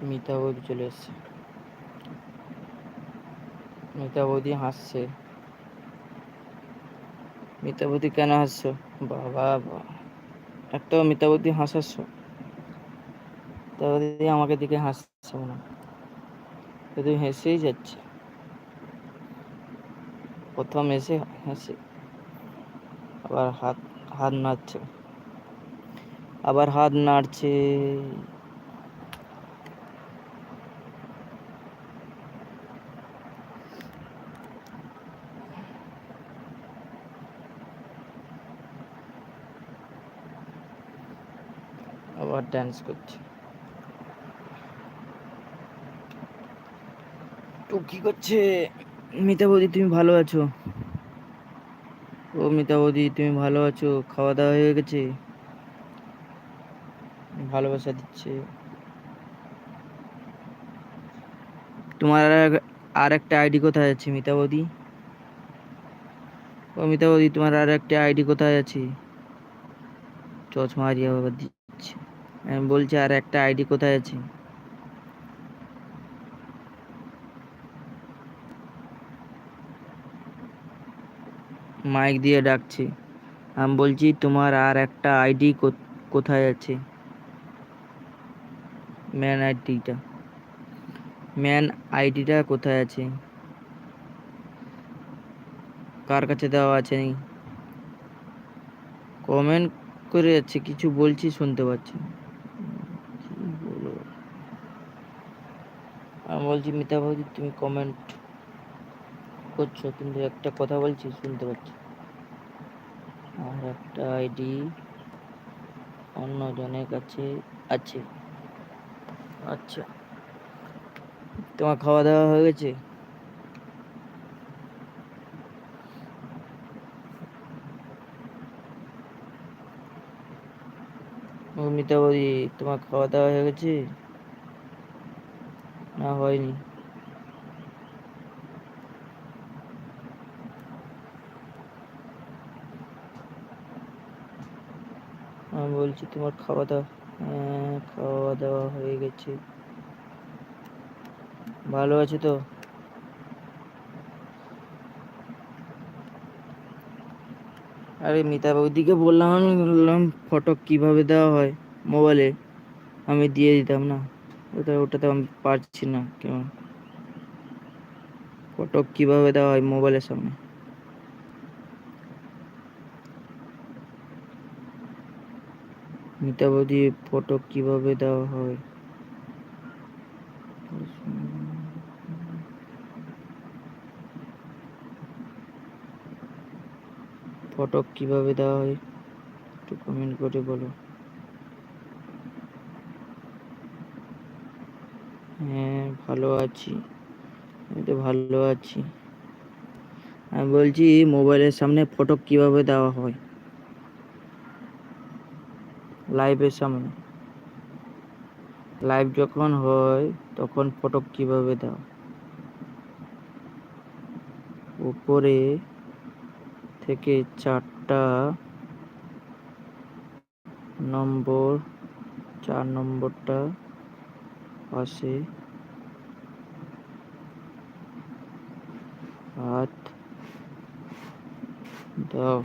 মিতা বৌদি চলে এসছে। মিতা বৌদি হাসছে। মিতা বৌদি কেন হাসছো? বাবা একটাও মিতা বৌদি হাসাচ্ছ? মিতা বৌদি আমাকে দিকে হাসছে না, শুধু হেসেই যাচ্ছে। প্রথম এসে হেসে আবার হাত নাড়ছে, আবার হাত নাড়ছে। আবার ডান্স করছে। তো কি করছে? মিতা বৌদি তুমি ভালো আছো? ও মিতা বৌদি তুমি ভালো আছো? খাওয়া দাওয়া হয়ে গেছে? ভালোবাসা দিচ্ছে। তোমার আর একটা আইডি কোথায় আছে মিতা বৌদি? ও মিতা বৌদি তোমার আর একটা আইডি কোথায় আছে? চশমা হারিয়ে বাবা দিচ্ছে। আমি বলছি আর একটা আইডি কোথায় আছে? মাইক দিয়ে ডাকছে। আমি বলছি তোমার আর একটা আইডি কোথায় আছে? ম্যান আইডিটা, ম্যান আইডিটা কোথায় আছে? কার কাছে দেওয়া আছে? কমেন্ট করে যাচ্ছে, কিছু বলছি শুনতে পাচ্ছি না। কি বলো? আমি বলছি মিতা বৌদি তুমি কমেন্ট করছো কিন্তু একটা কথা বলছি শুনতে পাচ্ছি। আর একটা আইডি অন্য জনের কাছে আছে। আচ্ছা, তোমার খাওয়া দাওয়া হয়ে গেছে? ও মিতা বৌদি তোমার খাওয়া দাওয়া হয়ে গেছে না হয়নি? আমি বলছি তোমার খাওয়া দাওয়া, হ্যাঁ খাওয়া দাওয়া হয়ে গেছে। ভালো আছে তো? আরে মিতা বৌদিকে বললাম, আমি বললাম ফটো কিভাবে দেওয়া হয় মোবাইলে, আমি দিয়ে দিতাম না। ওটাতে আমি পারছি না। কেমন ফটো কিভাবে দেওয়া হয় মোবাইলের সামনে? মিতা বৌদি ফটো কিভাবে দেওয়া হয়? ফটো কিভাবে দেওয়া হয় একটু কমেন্ট করে বলো। হ্যাঁ ভালো আছি, আমি তো ভালো আছি। আমি বলছি মোবাইলের সামনে ফটো কিভাবে দেওয়া হয় লাইভের সামনে? লাইভ যখন হয় তখন ফটো কিভাবে দাও? উপরে থেকে 4টা নম্বর, 4 নম্বরটা পাশে হাত দাও।